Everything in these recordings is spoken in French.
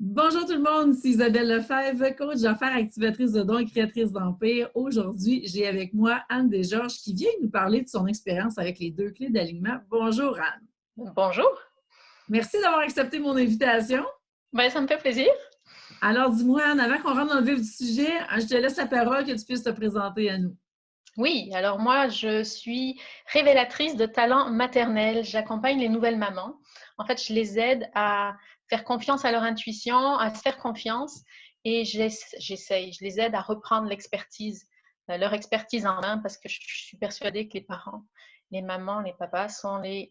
Bonjour tout le monde, c'est Isabelle Lefebvre, coach d'affaires, activatrice de dons et créatrice d'empire. Aujourd'hui, j'ai avec moi Anne Desgeorges qui vient nous parler de son expérience avec les 2 clés d'alignement. Bonjour Anne. Bonjour. Merci d'avoir accepté mon invitation. Ben, ça me fait plaisir. Alors dis-moi Anne, avant qu'on rentre dans le vif du sujet, je te laisse la parole que tu puisses te présenter à nous. Oui, alors moi, je suis révélatrice de talents maternels. J'accompagne les nouvelles mamans. En fait, je les aide à faire confiance à leur intuition, à se faire confiance et je les aide à reprendre l'expertise, leur expertise en main parce que je suis persuadée que les parents, les mamans, les papas sont les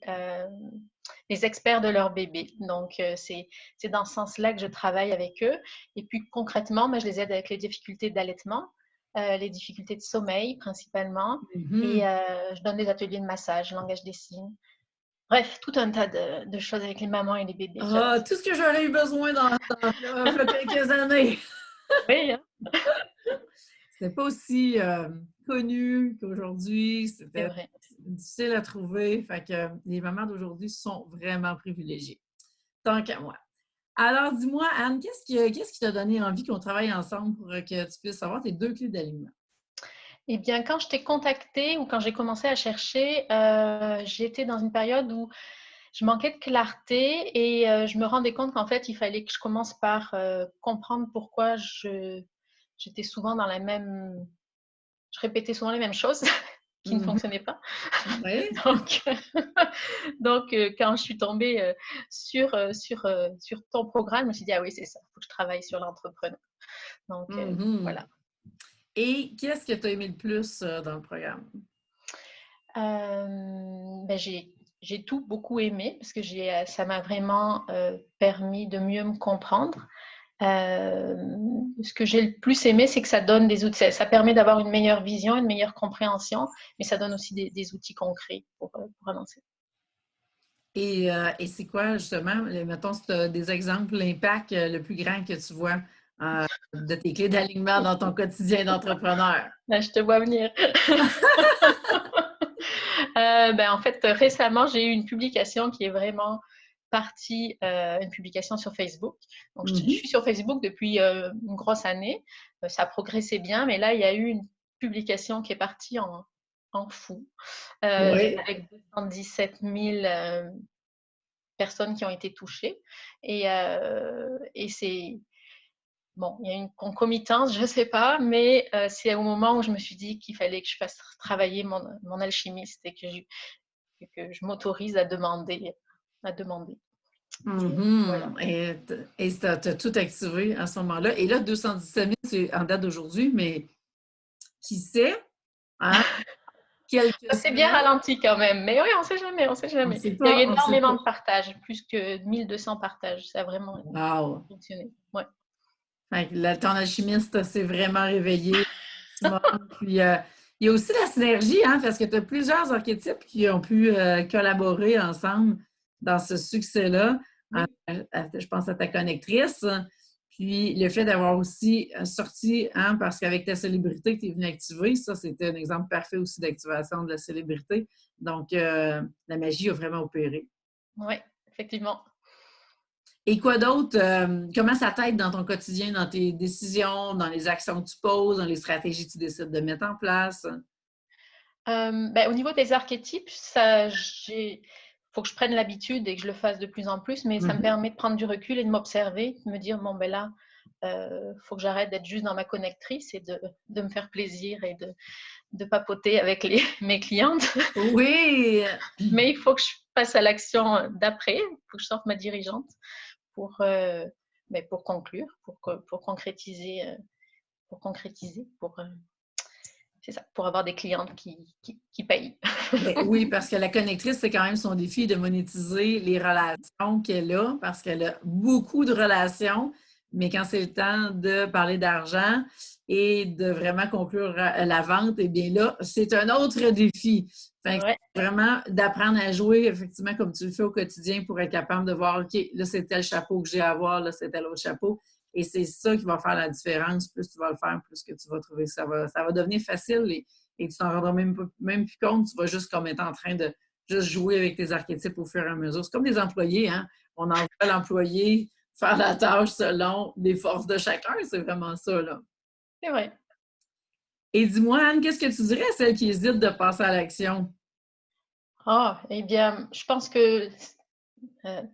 experts de leur bébé. Donc, c'est dans ce sens-là que je travaille avec eux. Et puis, concrètement, moi, je les aide avec les difficultés d'allaitement. Les difficultés de sommeil principalement. Et je donne des ateliers de massage, langage des signes. Bref, tout un tas de choses avec les mamans et les bébés. Tout ce que j'aurais eu besoin dans quelques années. Oui, hein? C'était pas aussi connu qu'aujourd'hui. C'est C'était vrai. difficile à trouver. Fait que les mamans d'aujourd'hui sont vraiment privilégiées. Tant qu'à moi. Alors, dis-moi, Anne, qu'est-ce qui t'a donné envie qu'on travaille ensemble pour que tu puisses avoir tes 2 clés d'alignement? Eh bien, quand je t'ai contactée ou quand j'ai commencé à chercher, j'étais dans une période où je manquais de clarté et je me rendais compte qu'en fait, il fallait que je commence par comprendre pourquoi j'étais souvent dans la même... Je répétais souvent les mêmes choses qui ne fonctionnaient pas. Oui. Donc, quand je suis tombée sur ton programme, je me suis dit, ah oui, c'est ça, il faut que je travaille sur l'entrepreneur. Donc, voilà. Et qu'est-ce que tu as aimé le plus dans le programme? Ben, j'ai tout beaucoup aimé parce que ça m'a vraiment permis de mieux me comprendre. Ce que j'ai le plus aimé, c'est que ça donne des outils, ça permet d'avoir une meilleure vision, une meilleure compréhension, mais ça donne aussi des outils concrets pour avancer. Et c'est quoi, justement, mettons, si tu as des exemples, l'impact le plus grand que tu vois de tes clés d'alignement dans ton quotidien d'entrepreneur? Là, je te vois venir. Ben, en fait, récemment, j'ai eu une publication qui est vraiment partie, une publication sur Facebook. Donc, je suis sur Facebook depuis une grosse année. Ça a progressé bien, mais là, il y a eu une publication qui est partie en fou, Oui. avec 217 000 personnes qui ont été touchées. Et c'est... Bon, il y a une concomitance, je ne sais pas, mais c'est au moment où je me suis dit qu'il fallait que je fasse travailler mon alchimiste et que je m'autorise à demander. Voilà. Et tu as tout activé à ce moment-là. Et là, 217 000, c'est en date d'aujourd'hui, mais qui sait? Hein? Quelques Ça s'est bien semaines. ralenti quand même, mais oui, on ne sait jamais, on sait On ne jamais. sait Il y a eu pas, on ne sait énormément pas. de partages, plus que 1200 partages. Ça a vraiment Wow! fonctionné. Ouais. Fait que ton alchimiste s'est vraiment réveillé. Puis, il y a aussi la synergie, hein, parce que tu as plusieurs archétypes qui ont pu collaborer ensemble dans ce succès-là. Oui. Je pense à ta connectrice. Puis, le fait d'avoir aussi sorti, hein, parce qu'avec ta célébrité que tu es venue activer, ça, c'était un exemple parfait aussi d'activation de la célébrité. Donc, la magie a vraiment opéré. Oui, effectivement. Et quoi d'autre? Comment ça t'aide dans ton quotidien, dans tes décisions, dans les actions que tu poses, dans les stratégies que tu décides de mettre en place? Ben, au niveau des archétypes, faut que je prenne l'habitude et que je le fasse de plus en plus, mais ça me permet de prendre du recul et de m'observer, de me dire, bon, ben là, faut que j'arrête d'être juste dans ma connectrice et de me faire plaisir et de papoter avec mes clientes. Oui! Mais il faut que je passe à l'action d'après, il faut que je sorte ma dirigeante pour, pour conclure, pour concrétiser, c'est ça, pour avoir des clientes qui payent. Ben oui, parce que la connectrice, c'est quand même son défi de monétiser les relations qu'elle a, parce qu'elle a beaucoup de relations, mais quand c'est le temps de parler d'argent et de vraiment conclure la vente, eh bien là, c'est un autre défi. Fait que Ouais. c'est vraiment d'apprendre à jouer, effectivement, comme tu le fais au quotidien pour être capable de voir, OK, là, c'est tel chapeau que j'ai à avoir, là, c'est tel autre chapeau. Et c'est ça qui va faire la différence. Plus tu vas le faire, plus que tu vas trouver ça va devenir facile et tu t'en rendras même plus compte. Tu vas juste comme être en train de juste jouer avec tes archétypes au fur et à mesure. C'est comme les employés, hein? On envoie l'employé faire la tâche selon les forces de chacun. C'est vraiment ça, là. C'est vrai. Et dis-moi, Anne, qu'est-ce que tu dirais à celles qui hésitent de passer à l'action? Ah, eh bien, je pense que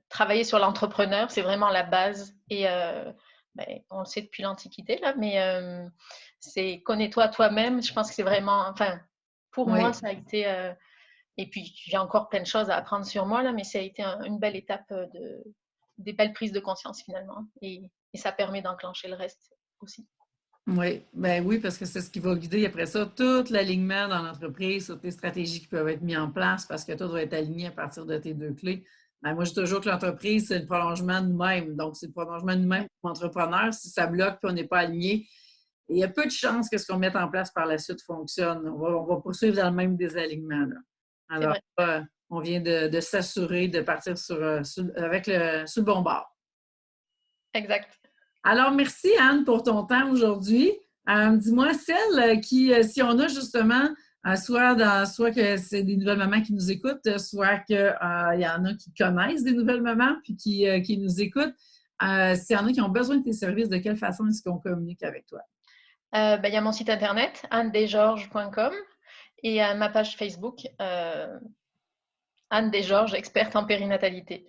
travailler sur l'entrepreneur, c'est vraiment la base. Et ben, on le sait depuis l'Antiquité, là, mais c'est connais-toi toi-même. Je pense que c'est vraiment, enfin, pour moi, Oui. ça a été, et puis j'ai encore plein de choses à apprendre sur moi, là, mais ça a été une belle étape des belles prises de conscience finalement. Et ça permet d'enclencher le reste aussi. Oui, ben oui, parce que c'est ce qui va guider après ça tout l'alignement dans l'entreprise, toutes les stratégies qui peuvent être mises en place parce que tout doit être aligné à partir de tes deux clés. Ben moi, je dis toujours que l'entreprise, c'est le prolongement de nous-mêmes. Donc, c'est le prolongement de nous-mêmes Ouais, comme entrepreneur. Si ça bloque et on n'est pas aligné, il y a peu de chances que ce qu'on mette en place par la suite fonctionne. On va poursuivre dans le même désalignement, là. c'est Alors, vrai. on vient de s'assurer de partir sur le bon bord. Exact. Alors, merci Anne pour ton temps aujourd'hui. Dis-moi, celle qui, si on a justement, soit que c'est des nouvelles mamans qui nous écoutent, soit qu'il y en a qui connaissent des nouvelles mamans puis qui nous écoutent, s'il y en a qui ont besoin de tes services, de quelle façon est-ce qu'on communique avec toi? Ben, il y a mon site internet, annedesgeorges.com, et ma page Facebook, Anne Desgeorges, experte en périnatalité.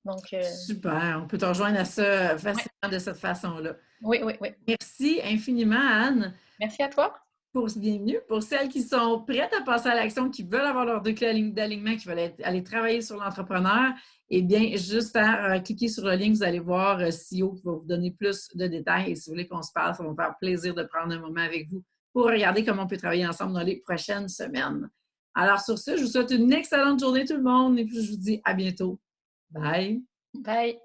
Donc, Super, on peut te rejoindre à ça ouais. facilement de cette façon-là. Oui, oui, oui. Merci infiniment, Anne. Merci à toi. Bienvenue. Pour celles qui sont prêtes à passer à l'action, qui veulent avoir leurs deux clés d'alignement, qui veulent aller travailler sur l'entrepreneur, eh bien, juste à cliquer sur le lien, vous allez voir CEO qui va vous donner plus de détails. Et si vous voulez qu'on se parle, ça va me faire plaisir de prendre un moment avec vous pour regarder comment on peut travailler ensemble dans les prochaines semaines. Alors, sur ce, je vous souhaite une excellente journée tout le monde et puis je vous dis à bientôt. Bye! Bye.